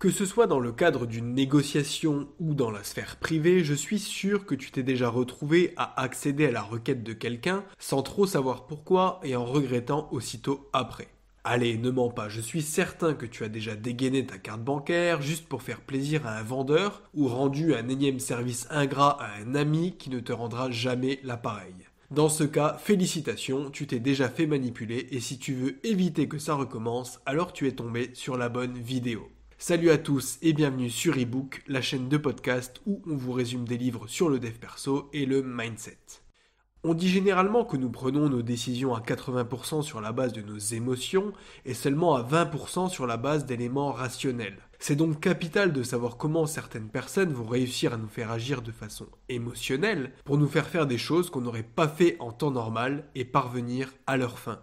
Que ce soit dans le cadre d'une négociation ou dans la sphère privée, je suis sûr que tu t'es déjà retrouvé à accéder à la requête de quelqu'un sans trop savoir pourquoi et en regrettant aussitôt après. Allez, ne mens pas, je suis certain que tu as déjà dégainé ta carte bancaire juste pour faire plaisir à un vendeur ou rendu un énième service ingrat à un ami qui ne te rendra jamais l'appareil. Dans ce cas, félicitations, tu t'es déjà fait manipuler et si tu veux éviter que ça recommence, alors tu es tombé sur la bonne vidéo. Salut à tous et bienvenue sur eBook, la chaîne de podcast où on vous résume des livres sur le dev perso et le mindset. On dit généralement que nous prenons nos décisions à 80% sur la base de nos émotions et seulement à 20% sur la base d'éléments rationnels. C'est donc capital de savoir comment certaines personnes vont réussir à nous faire agir de façon émotionnelle pour nous faire des choses qu'on n'aurait pas fait en temps normal et parvenir à leur fin.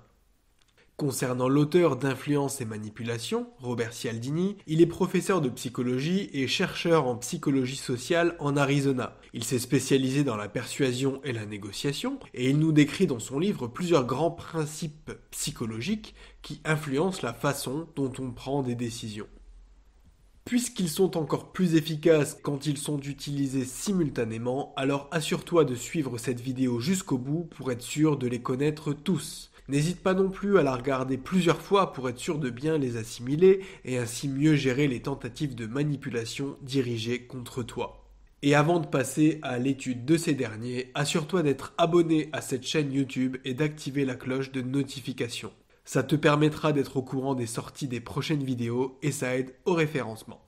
Concernant l'auteur d'Influence et Manipulation, Robert Cialdini, il est professeur de psychologie et chercheur en psychologie sociale en Arizona. Il s'est spécialisé dans la persuasion et la négociation, et il nous décrit dans son livre plusieurs grands principes psychologiques qui influencent la façon dont on prend des décisions. Puisqu'ils sont encore plus efficaces quand ils sont utilisés simultanément, alors assure-toi de suivre cette vidéo jusqu'au bout pour être sûr de les connaître tous. N'hésite pas non plus à la regarder plusieurs fois pour être sûr de bien les assimiler et ainsi mieux gérer les tentatives de manipulation dirigées contre toi. Et avant de passer à l'étude de ces derniers, assure-toi d'être abonné à cette chaîne YouTube et d'activer la cloche de notification. Ça te permettra d'être au courant des sorties des prochaines vidéos et ça aide au référencement.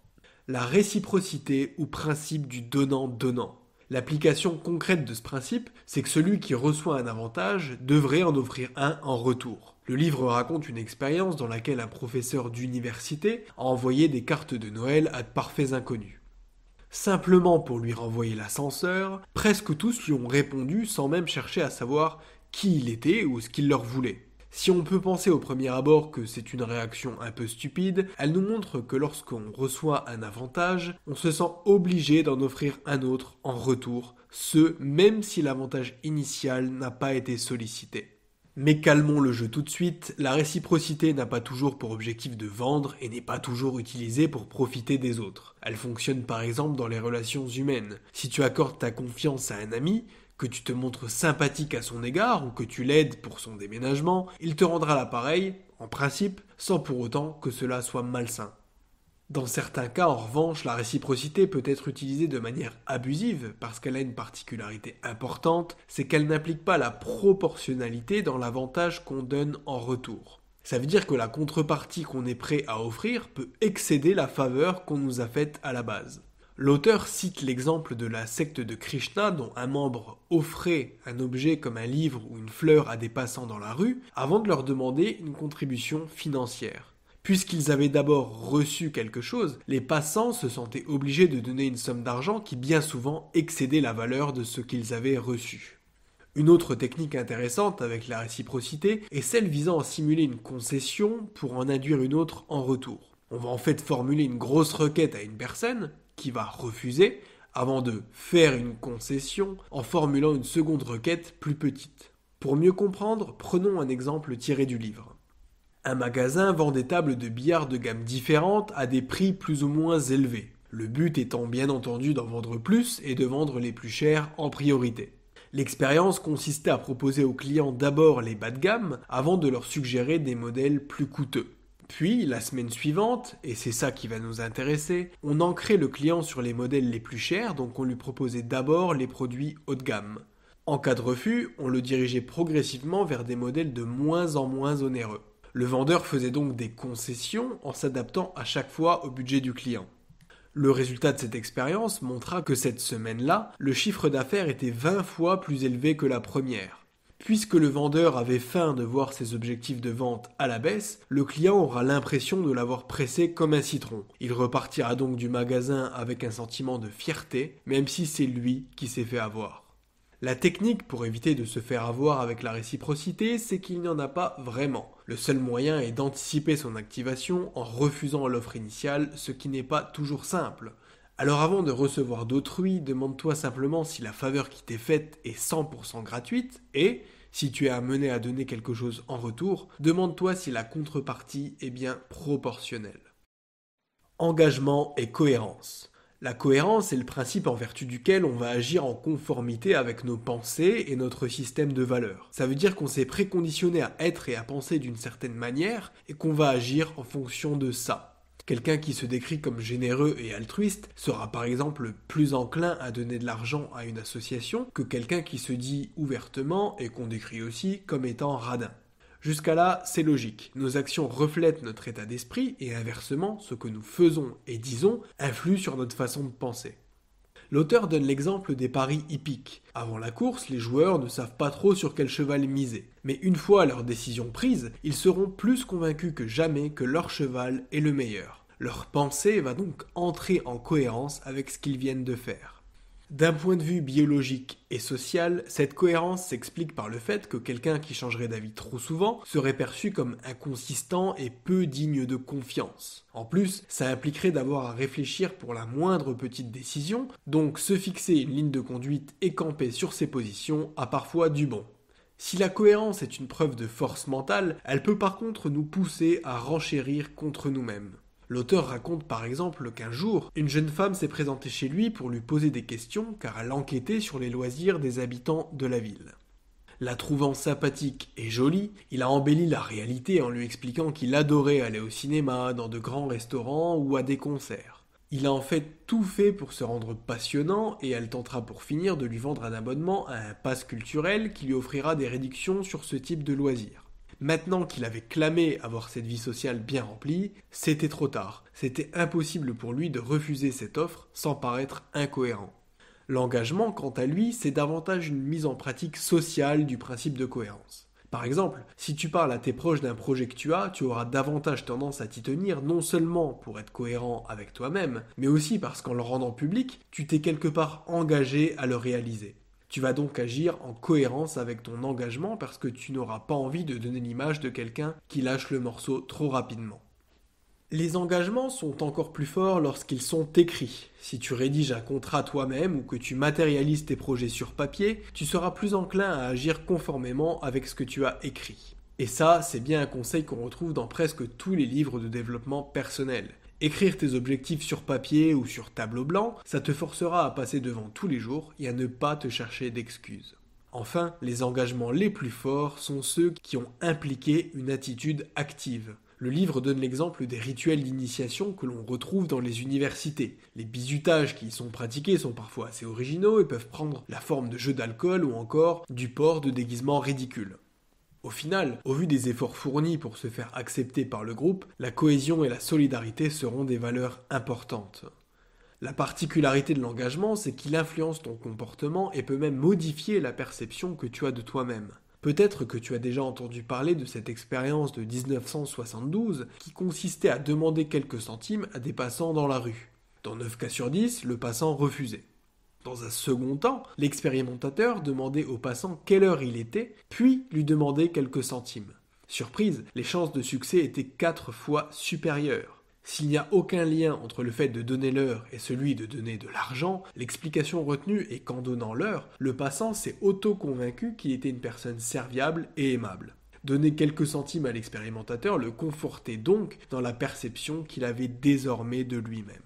La réciprocité ou principe du donnant-donnant. L'application concrète de ce principe, c'est que celui qui reçoit un avantage devrait en offrir un en retour. Le livre raconte une expérience dans laquelle un professeur d'université a envoyé des cartes de Noël à de parfaits inconnus. Simplement pour lui renvoyer l'ascenseur, presque tous lui ont répondu sans même chercher à savoir qui il était ou ce qu'il leur voulait. Si on peut penser au premier abord que c'est une réaction un peu stupide, elle nous montre que lorsqu'on reçoit un avantage, on se sent obligé d'en offrir un autre en retour, ce même si l'avantage initial n'a pas été sollicité. Mais calmons le jeu tout de suite, la réciprocité n'a pas toujours pour objectif de vendre et n'est pas toujours utilisée pour profiter des autres. Elle fonctionne par exemple dans les relations humaines. Si tu accordes ta confiance à un ami, que tu te montres sympathique à son égard ou que tu l'aides pour son déménagement, il te rendra l'appareil, en principe, sans pour autant que cela soit malsain. Dans certains cas, en revanche, la réciprocité peut être utilisée de manière abusive parce qu'elle a une particularité importante, c'est qu'elle n'implique pas la proportionnalité dans l'avantage qu'on donne en retour. Ça veut dire que la contrepartie qu'on est prêt à offrir peut excéder la faveur qu'on nous a faite à la base. L'auteur cite l'exemple de la secte de Krishna dont un membre offrait un objet comme un livre ou une fleur à des passants dans la rue avant de leur demander une contribution financière. Puisqu'ils avaient d'abord reçu quelque chose, les passants se sentaient obligés de donner une somme d'argent qui bien souvent excédait la valeur de ce qu'ils avaient reçu. Une autre technique intéressante avec la réciprocité est celle visant à simuler une concession pour en induire une autre en retour. On va en fait formuler une grosse requête à une personne qui va refuser avant de faire une concession en formulant une seconde requête plus petite. Pour mieux comprendre, prenons un exemple tiré du livre. Un magasin vend des tables de billard de gamme différentes à des prix plus ou moins élevés. Le but étant bien entendu d'en vendre plus et de vendre les plus chers en priorité. L'expérience consistait à proposer aux clients d'abord les bas de gamme avant de leur suggérer des modèles plus coûteux. Puis, la semaine suivante, et c'est ça qui va nous intéresser, on ancrait le client sur les modèles les plus chers, donc on lui proposait d'abord les produits haut de gamme. En cas de refus, on le dirigeait progressivement vers des modèles de moins en moins onéreux. Le vendeur faisait donc des concessions en s'adaptant à chaque fois au budget du client. Le résultat de cette expérience montra que cette semaine-là, le chiffre d'affaires était 20 fois plus élevé que la première. Puisque le vendeur avait faim de voir ses objectifs de vente à la baisse, le client aura l'impression de l'avoir pressé comme un citron. Il repartira donc du magasin avec un sentiment de fierté, même si c'est lui qui s'est fait avoir. La technique pour éviter de se faire avoir avec la réciprocité, c'est qu'il n'y en a pas vraiment. Le seul moyen est d'anticiper son activation en refusant l'offre initiale, ce qui n'est pas toujours simple. Alors avant de recevoir d'autrui, demande-toi simplement si la faveur qui t'est faite est 100% gratuite et, si tu es amené à donner quelque chose en retour, demande-toi si la contrepartie est bien proportionnelle. Engagement et cohérence. La cohérence est le principe en vertu duquel on va agir en conformité avec nos pensées et notre système de valeurs. Ça veut dire qu'on s'est préconditionné à être et à penser d'une certaine manière et qu'on va agir en fonction de ça. Quelqu'un qui se décrit comme généreux et altruiste sera par exemple plus enclin à donner de l'argent à une association que quelqu'un qui se dit ouvertement et qu'on décrit aussi comme étant radin. Jusqu'à là, c'est logique. Nos actions reflètent notre état d'esprit et inversement, ce que nous faisons et disons influe sur notre façon de penser. L'auteur donne l'exemple des paris hippiques. Avant la course, les joueurs ne savent pas trop sur quel cheval miser. Mais une fois leur décision prise, ils seront plus convaincus que jamais que leur cheval est le meilleur. Leur pensée va donc entrer en cohérence avec ce qu'ils viennent de faire. D'un point de vue biologique et social, cette cohérence s'explique par le fait que quelqu'un qui changerait d'avis trop souvent serait perçu comme inconsistant et peu digne de confiance. En plus, ça impliquerait d'avoir à réfléchir pour la moindre petite décision, donc se fixer une ligne de conduite et camper sur ses positions a parfois du bon. Si la cohérence est une preuve de force mentale, elle peut par contre nous pousser à renchérir contre nous-mêmes. L'auteur raconte par exemple qu'un jour, une jeune femme s'est présentée chez lui pour lui poser des questions car elle enquêtait sur les loisirs des habitants de la ville. La trouvant sympathique et jolie, il a embelli la réalité en lui expliquant qu'il adorait aller au cinéma, dans de grands restaurants ou à des concerts. Il a en fait tout fait pour se rendre passionnant et elle tentera pour finir de lui vendre un abonnement à un pass culturel qui lui offrira des réductions sur ce type de loisirs. Maintenant qu'il avait clamé avoir cette vie sociale bien remplie, c'était trop tard. C'était impossible pour lui de refuser cette offre sans paraître incohérent. L'engagement, quant à lui, c'est davantage une mise en pratique sociale du principe de cohérence. Par exemple, si tu parles à tes proches d'un projet que tu auras davantage tendance à t'y tenir non seulement pour être cohérent avec toi-même, mais aussi parce qu'en le rendant public, tu t'es quelque part engagé à le réaliser. Tu vas donc agir en cohérence avec ton engagement parce que tu n'auras pas envie de donner l'image de quelqu'un qui lâche le morceau trop rapidement. Les engagements sont encore plus forts lorsqu'ils sont écrits. Si tu rédiges un contrat toi-même ou que tu matérialises tes projets sur papier, tu seras plus enclin à agir conformément avec ce que tu as écrit. Et ça, c'est bien un conseil qu'on retrouve dans presque tous les livres de développement personnel. Écrire tes objectifs sur papier ou sur tableau blanc, ça te forcera à passer devant tous les jours et à ne pas te chercher d'excuses. Enfin, les engagements les plus forts sont ceux qui ont impliqué une attitude active. Le livre donne l'exemple des rituels d'initiation que l'on retrouve dans les universités. Les bizutages qui y sont pratiqués sont parfois assez originaux et peuvent prendre la forme de jeux d'alcool ou encore du port de déguisements ridicules. Au final, au vu des efforts fournis pour se faire accepter par le groupe, la cohésion et la solidarité seront des valeurs importantes. La particularité de l'engagement, c'est qu'il influence ton comportement et peut même modifier la perception que tu as de toi-même. Peut-être que tu as déjà entendu parler de cette expérience de 1972 qui consistait à demander quelques centimes à des passants dans la rue. Dans 9 cas sur 10, le passant refusait. Dans un second temps, l'expérimentateur demandait au passant quelle heure il était, puis lui demandait quelques centimes. Surprise, les chances de succès étaient 4 fois supérieures. S'il n'y a aucun lien entre le fait de donner l'heure et celui de donner de l'argent, l'explication retenue est qu'en donnant l'heure, le passant s'est auto-convaincu qu'il était une personne serviable et aimable. Donner quelques centimes à l'expérimentateur le confortait donc dans la perception qu'il avait désormais de lui-même.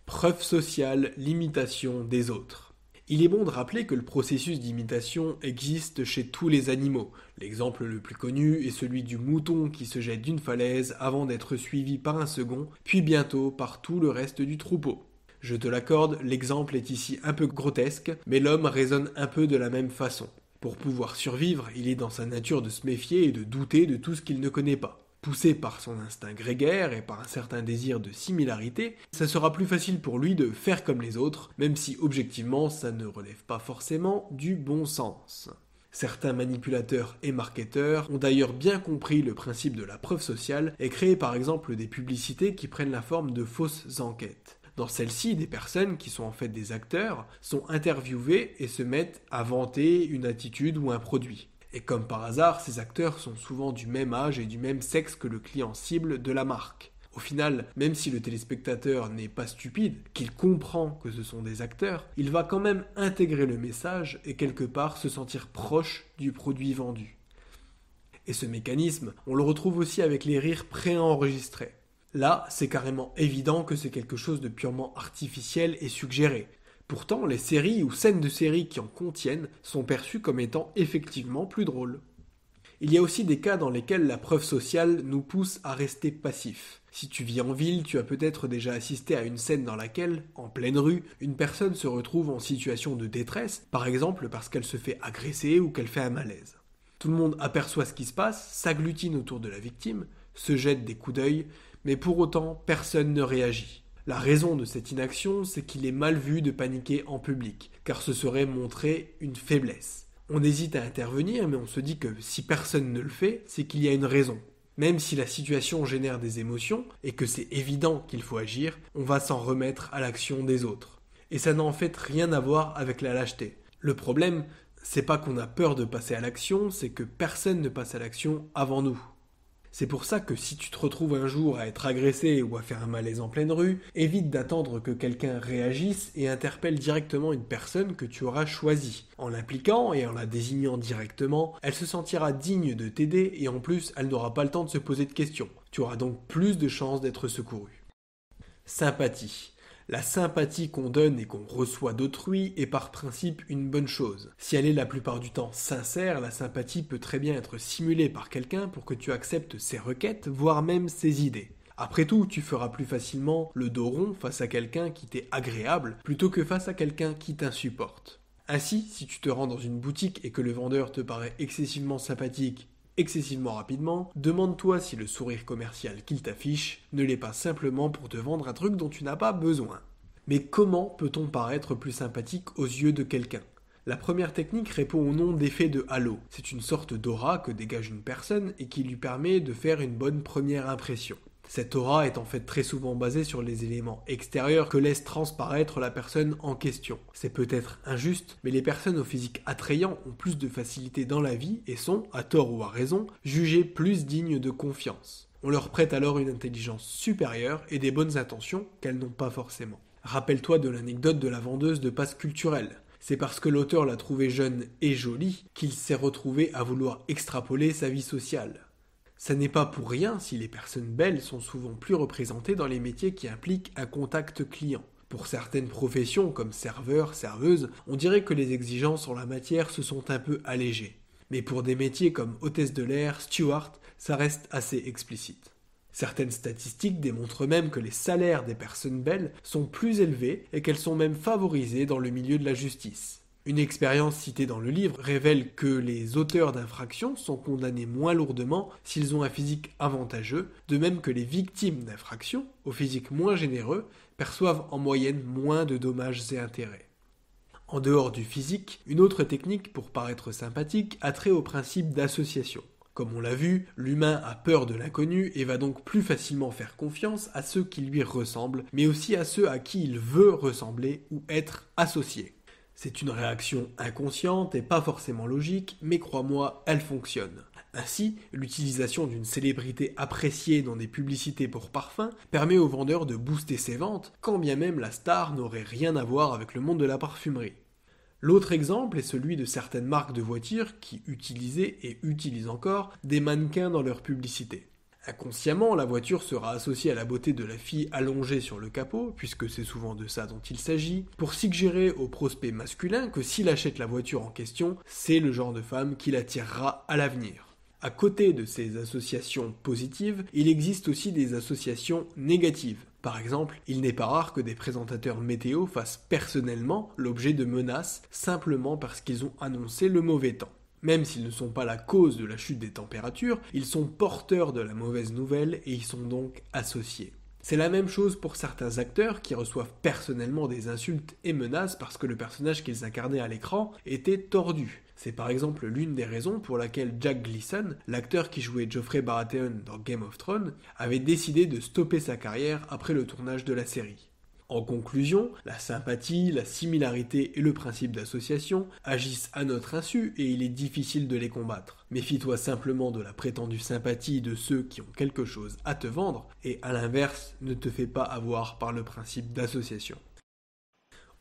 Preuve sociale, l'imitation des autres. Il est bon de rappeler que le processus d'imitation existe chez tous les animaux. L'exemple le plus connu est celui du mouton qui se jette d'une falaise avant d'être suivi par un second, puis bientôt par tout le reste du troupeau. Je te l'accorde, l'exemple est ici un peu grotesque, mais l'homme raisonne un peu de la même façon. Pour pouvoir survivre, il est dans sa nature de se méfier et de douter de tout ce qu'il ne connaît pas. Poussé par son instinct grégaire et par un certain désir de similarité, ça sera plus facile pour lui de faire comme les autres, même si objectivement ça ne relève pas forcément du bon sens. Certains manipulateurs et marketeurs ont d'ailleurs bien compris le principe de la preuve sociale et créé par exemple des publicités qui prennent la forme de fausses enquêtes. Dans celles-ci, des personnes qui sont en fait des acteurs sont interviewées et se mettent à vanter une attitude ou un produit. Et comme par hasard, ces acteurs sont souvent du même âge et du même sexe que le client cible de la marque. Au final, même si le téléspectateur n'est pas stupide, qu'il comprend que ce sont des acteurs, il va quand même intégrer le message et quelque part se sentir proche du produit vendu. Et ce mécanisme, on le retrouve aussi avec les rires préenregistrés. Là, c'est carrément évident que c'est quelque chose de purement artificiel et suggéré. Pourtant, les séries ou scènes de séries qui en contiennent sont perçues comme étant effectivement plus drôles. Il y a aussi des cas dans lesquels la preuve sociale nous pousse à rester passifs. Si tu vis en ville, tu as peut-être déjà assisté à une scène dans laquelle, en pleine rue, une personne se retrouve en situation de détresse, par exemple parce qu'elle se fait agresser ou qu'elle fait un malaise. Tout le monde aperçoit ce qui se passe, s'agglutine autour de la victime, se jette des coups d'œil, mais pour autant, personne ne réagit. La raison de cette inaction, c'est qu'il est mal vu de paniquer en public, car ce serait montrer une faiblesse. On hésite à intervenir, mais on se dit que si personne ne le fait, c'est qu'il y a une raison. Même si la situation génère des émotions, et que c'est évident qu'il faut agir, on va s'en remettre à l'action des autres. Et ça n'a en fait rien à voir avec la lâcheté. Le problème, c'est pas qu'on a peur de passer à l'action, c'est que personne ne passe à l'action avant nous. C'est pour ça que si tu te retrouves un jour à être agressé ou à faire un malaise en pleine rue, évite d'attendre que quelqu'un réagisse et interpelle directement une personne que tu auras choisie. En l'impliquant et en la désignant directement, elle se sentira digne de t'aider et en plus, elle n'aura pas le temps de se poser de questions. Tu auras donc plus de chances d'être secouru. Sympathie. La sympathie qu'on donne et qu'on reçoit d'autrui est par principe une bonne chose. Si elle est la plupart du temps sincère, la sympathie peut très bien être simulée par quelqu'un pour que tu acceptes ses requêtes, voire même ses idées. Après tout, tu feras plus facilement le dos rond face à quelqu'un qui t'est agréable plutôt que face à quelqu'un qui t'insupporte. Ainsi, si tu te rends dans une boutique et que le vendeur te paraît excessivement sympathique, excessivement rapidement, demande-toi si le sourire commercial qu'il t'affiche ne l'est pas simplement pour te vendre un truc dont tu n'as pas besoin. Mais comment peut-on paraître plus sympathique aux yeux de quelqu'un ? La première technique répond au nom d'effet de halo. C'est une sorte d'aura que dégage une personne et qui lui permet de faire une bonne première impression. Cette aura est en fait très souvent basée sur les éléments extérieurs que laisse transparaître la personne en question. C'est peut-être injuste, mais les personnes au physique attrayant ont plus de facilité dans la vie et sont, à tort ou à raison, jugées plus dignes de confiance. On leur prête alors une intelligence supérieure et des bonnes intentions qu'elles n'ont pas forcément. Rappelle-toi de l'anecdote de la vendeuse de passes culturelles. C'est parce que l'auteur l'a trouvée jeune et jolie qu'il s'est retrouvé à vouloir extrapoler sa vie sociale. Ça n'est pas pour rien si les personnes belles sont souvent plus représentées dans les métiers qui impliquent un contact client. Pour certaines professions comme serveur, serveuse, on dirait que les exigences en la matière se sont un peu allégées. Mais pour des métiers comme hôtesse de l'air, steward, ça reste assez explicite. Certaines statistiques démontrent même que les salaires des personnes belles sont plus élevés et qu'elles sont même favorisées dans le milieu de la justice. Une expérience citée dans le livre révèle que les auteurs d'infractions sont condamnés moins lourdement s'ils ont un physique avantageux, de même que les victimes d'infractions, au physique moins généreux, perçoivent en moyenne moins de dommages et intérêts. En dehors du physique, une autre technique pour paraître sympathique a trait au principe d'association. Comme on l'a vu, l'humain a peur de l'inconnu et va donc plus facilement faire confiance à ceux qui lui ressemblent, mais aussi à ceux à qui il veut ressembler ou être associé. C'est une réaction inconsciente et pas forcément logique, mais crois-moi, elle fonctionne. Ainsi, l'utilisation d'une célébrité appréciée dans des publicités pour parfums permet aux vendeurs de booster ses ventes, quand bien même la star n'aurait rien à voir avec le monde de la parfumerie. L'autre exemple est celui de certaines marques de voitures qui utilisaient et utilisent encore des mannequins dans leurs publicités. Inconsciemment, la voiture sera associée à la beauté de la fille allongée sur le capot, puisque c'est souvent de ça dont il s'agit, pour suggérer au prospect masculin que s'il achète la voiture en question, c'est le genre de femme qui l'attirera à l'avenir. À côté de ces associations positives, il existe aussi des associations négatives. Par exemple, il n'est pas rare que des présentateurs météo fassent personnellement l'objet de menaces simplement parce qu'ils ont annoncé le mauvais temps. Même s'ils ne sont pas la cause de la chute des températures, ils sont porteurs de la mauvaise nouvelle et y sont donc associés. C'est la même chose pour certains acteurs qui reçoivent personnellement des insultes et menaces parce que le personnage qu'ils incarnaient à l'écran était tordu. C'est par exemple l'une des raisons pour laquelle Jack Gleeson, l'acteur qui jouait Joffrey Baratheon dans Game of Thrones, avait décidé de stopper sa carrière après le tournage de la série. En conclusion, la sympathie, la similarité et le principe d'association agissent à notre insu et il est difficile de les combattre. Méfie-toi simplement de la prétendue sympathie de ceux qui ont quelque chose à te vendre et à l'inverse, ne te fais pas avoir par le principe d'association.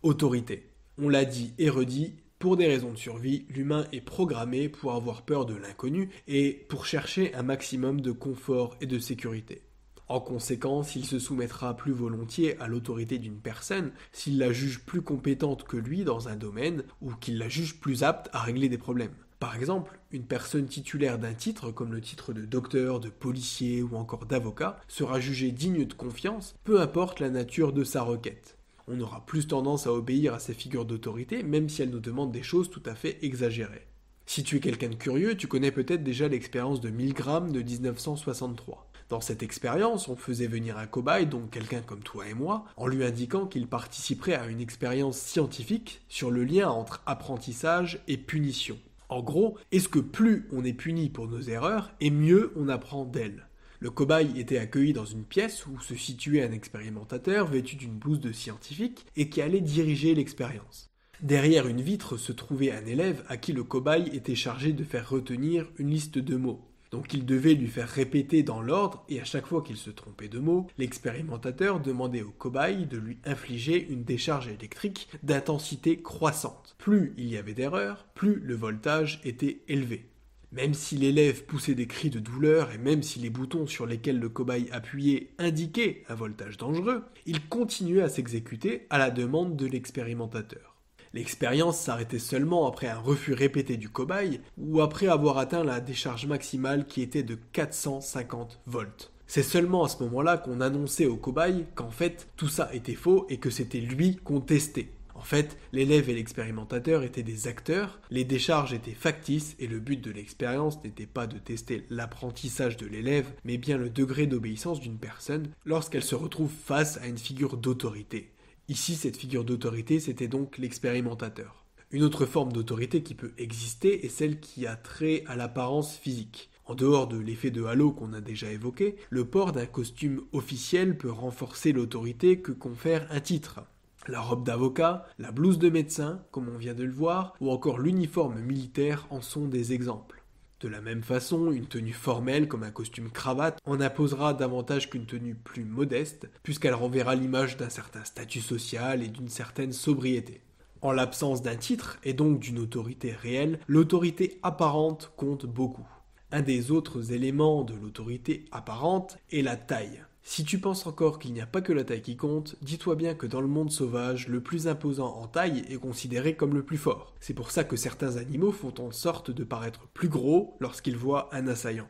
Autorité. On l'a dit et redit, pour des raisons de survie, l'humain est programmé pour avoir peur de l'inconnu et pour chercher un maximum de confort et de sécurité. En conséquence, il se soumettra plus volontiers à l'autorité d'une personne s'il la juge plus compétente que lui dans un domaine ou qu'il la juge plus apte à régler des problèmes. Par exemple, une personne titulaire d'un titre comme le titre de docteur, de policier ou encore d'avocat sera jugée digne de confiance, peu importe la nature de sa requête. On aura plus tendance à obéir à ces figures d'autorité même si elles nous demandent des choses tout à fait exagérées. Si tu es quelqu'un de curieux, tu connais peut-être déjà l'expérience de Milgram de 1963. Dans cette expérience, on faisait venir un cobaye, donc quelqu'un comme toi et moi, en lui indiquant qu'il participerait à une expérience scientifique sur le lien entre apprentissage et punition. En gros, est-ce que plus on est puni pour nos erreurs, et mieux on apprend d'elles? Le cobaye était accueilli dans une pièce où se situait un expérimentateur vêtu d'une blouse de scientifique et qui allait diriger l'expérience. Derrière une vitre se trouvait un élève à qui le cobaye était chargé de faire retenir une liste de mots. Donc il devait lui faire répéter dans l'ordre et à chaque fois qu'il se trompait de mots, l'expérimentateur demandait au cobaye de lui infliger une décharge électrique d'intensité croissante. Plus il y avait d'erreurs, plus le voltage était élevé. Même si l'élève poussait des cris de douleur et même si les boutons sur lesquels le cobaye appuyait indiquaient un voltage dangereux, il continuait à s'exécuter à la demande de l'expérimentateur. L'expérience s'arrêtait seulement après un refus répété du cobaye ou après avoir atteint la décharge maximale qui était de 450 volts. C'est seulement à ce moment-là qu'on annonçait au cobaye qu'en fait tout ça était faux et que c'était lui qu'on testait. En fait, l'élève et l'expérimentateur étaient des acteurs, les décharges étaient factices et le but de l'expérience n'était pas de tester l'apprentissage de l'élève, mais bien le degré d'obéissance d'une personne lorsqu'elle se retrouve face à une figure d'autorité. Ici, cette figure d'autorité, c'était donc l'expérimentateur. Une autre forme d'autorité qui peut exister est celle qui a trait à l'apparence physique. En dehors de l'effet de halo qu'on a déjà évoqué, le port d'un costume officiel peut renforcer l'autorité que confère un titre. La robe d'avocat, la blouse de médecin, comme on vient de le voir, ou encore l'uniforme militaire en sont des exemples. De la même façon, une tenue formelle comme un costume cravate en imposera davantage qu'une tenue plus modeste, puisqu'elle renverra l'image d'un certain statut social et d'une certaine sobriété. En l'absence d'un titre, et donc d'une autorité réelle, l'autorité apparente compte beaucoup. Un des autres éléments de l'autorité apparente est la taille. Si tu penses encore qu'il n'y a pas que la taille qui compte, dis-toi bien que dans le monde sauvage, le plus imposant en taille est considéré comme le plus fort. C'est pour ça que certains animaux font en sorte de paraître plus gros lorsqu'ils voient un assaillant.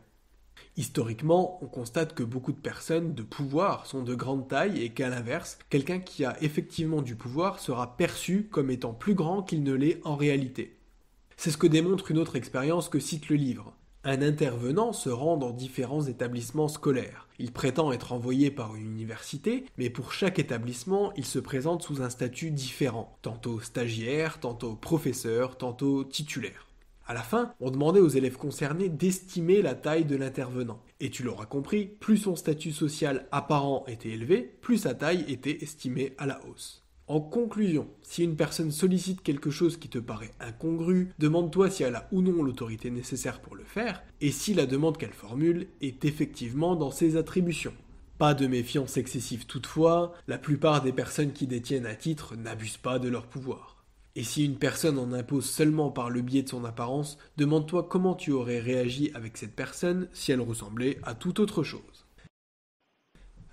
Historiquement, on constate que beaucoup de personnes de pouvoir sont de grande taille et qu'à l'inverse, quelqu'un qui a effectivement du pouvoir sera perçu comme étant plus grand qu'il ne l'est en réalité. C'est ce que démontre une autre expérience que cite le livre. Un intervenant se rend dans différents établissements scolaires. Il prétend être envoyé par une université, mais pour chaque établissement, il se présente sous un statut différent, tantôt stagiaire, tantôt professeur, tantôt titulaire. À la fin, on demandait aux élèves concernés d'estimer la taille de l'intervenant. Et tu l'auras compris, plus son statut social apparent était élevé, plus sa taille était estimée à la hausse. En conclusion, si une personne sollicite quelque chose qui te paraît incongru, demande-toi si elle a ou non l'autorité nécessaire pour le faire, et si la demande qu'elle formule est effectivement dans ses attributions. Pas de méfiance excessive toutefois, la plupart des personnes qui détiennent un titre n'abusent pas de leur pouvoir. Et si une personne en impose seulement par le biais de son apparence, demande-toi comment tu aurais réagi avec cette personne si elle ressemblait à toute autre chose.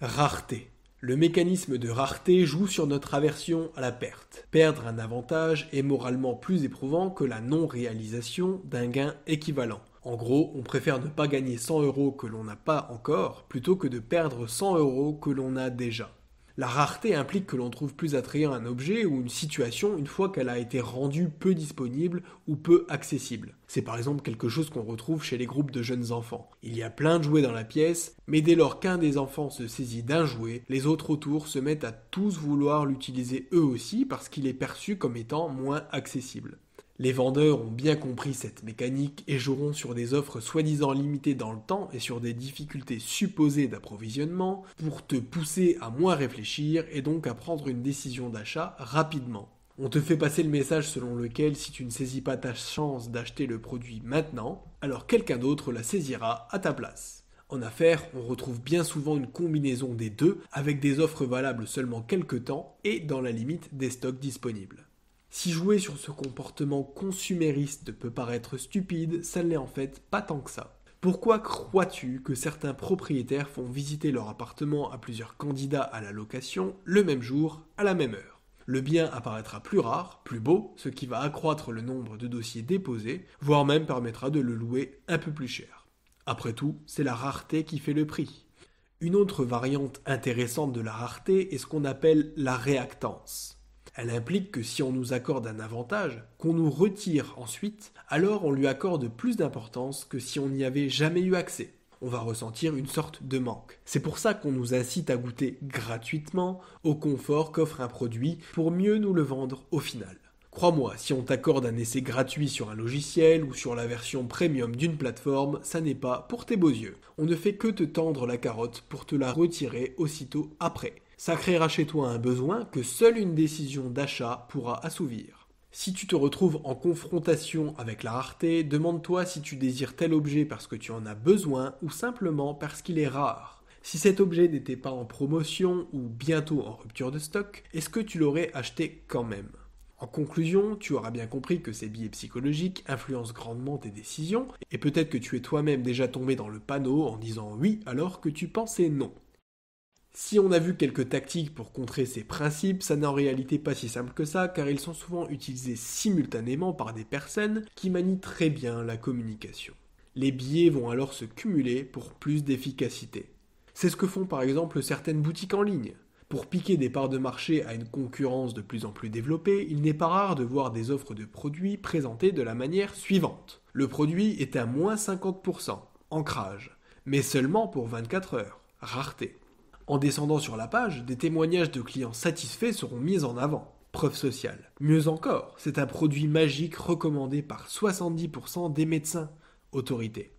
Rareté. Le mécanisme de rareté joue sur notre aversion à la perte. Perdre un avantage est moralement plus éprouvant que la non-réalisation d'un gain équivalent. En gros, on préfère ne pas gagner 100 € que l'on n'a pas encore, plutôt que de perdre 100 € que l'on a déjà. La rareté implique que l'on trouve plus attrayant un objet ou une situation une fois qu'elle a été rendue peu disponible ou peu accessible. C'est par exemple quelque chose qu'on retrouve chez les groupes de jeunes enfants. Il y a plein de jouets dans la pièce, mais dès lors qu'un des enfants se saisit d'un jouet, les autres autour se mettent à tous vouloir l'utiliser eux aussi parce qu'il est perçu comme étant moins accessible. Les vendeurs ont bien compris cette mécanique et joueront sur des offres soi-disant limitées dans le temps et sur des difficultés supposées d'approvisionnement pour te pousser à moins réfléchir et donc à prendre une décision d'achat rapidement. On te fait passer le message selon lequel si tu ne saisis pas ta chance d'acheter le produit maintenant, alors quelqu'un d'autre la saisira à ta place. En affaires, on retrouve bien souvent une combinaison des deux avec des offres valables seulement quelques temps et dans la limite des stocks disponibles. Si jouer sur ce comportement consumériste peut paraître stupide, ça ne l'est en fait pas tant que ça. Pourquoi crois-tu que certains propriétaires font visiter leur appartement à plusieurs candidats à la location le même jour, à la même heure? Le bien apparaîtra plus rare, plus beau, ce qui va accroître le nombre de dossiers déposés, voire même permettra de le louer un peu plus cher. Après tout, c'est la rareté qui fait le prix. Une autre variante intéressante de la rareté est ce qu'on appelle la réactance. Elle implique que si on nous accorde un avantage, qu'on nous retire ensuite, alors on lui accorde plus d'importance que si on n'y avait jamais eu accès. On va ressentir une sorte de manque. C'est pour ça qu'on nous incite à goûter gratuitement au confort qu'offre un produit pour mieux nous le vendre au final. Crois-moi, si on t'accorde un essai gratuit sur un logiciel ou sur la version premium d'une plateforme, ça n'est pas pour tes beaux yeux. On ne fait que te tendre la carotte pour te la retirer aussitôt après. Ça créera chez toi un besoin que seule une décision d'achat pourra assouvir. Si tu te retrouves en confrontation avec la rareté, demande-toi si tu désires tel objet parce que tu en as besoin ou simplement parce qu'il est rare. Si cet objet n'était pas en promotion ou bientôt en rupture de stock, est-ce que tu l'aurais acheté quand même ? En conclusion, tu auras bien compris que ces biais psychologiques influencent grandement tes décisions, et peut-être que tu es toi-même déjà tombé dans le panneau en disant oui alors que tu pensais non. Si on a vu quelques tactiques pour contrer ces principes, ça n'est en réalité pas si simple que ça, car ils sont souvent utilisés simultanément par des personnes qui manient très bien la communication. Les biais vont alors se cumuler pour plus d'efficacité. C'est ce que font par exemple certaines boutiques en ligne. Pour piquer des parts de marché à une concurrence de plus en plus développée, il n'est pas rare de voir des offres de produits présentées de la manière suivante. Le produit est à moins 50%, ancrage, mais seulement pour 24 heures, rareté. En descendant sur la page, des témoignages de clients satisfaits seront mis en avant, preuve sociale. Mieux encore, c'est un produit magique recommandé par 70% des médecins, autorité.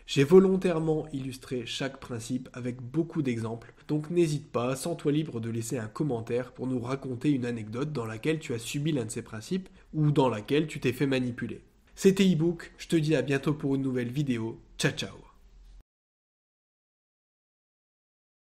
J'ai volontairement illustré chaque principe avec beaucoup d'exemples, donc n'hésite pas, sens-toi libre de laisser un commentaire pour nous raconter une anecdote dans laquelle tu as subi l'un de ces principes ou dans laquelle tu t'es fait manipuler. C'était ebook, je te dis à bientôt pour une nouvelle vidéo, ciao ciao.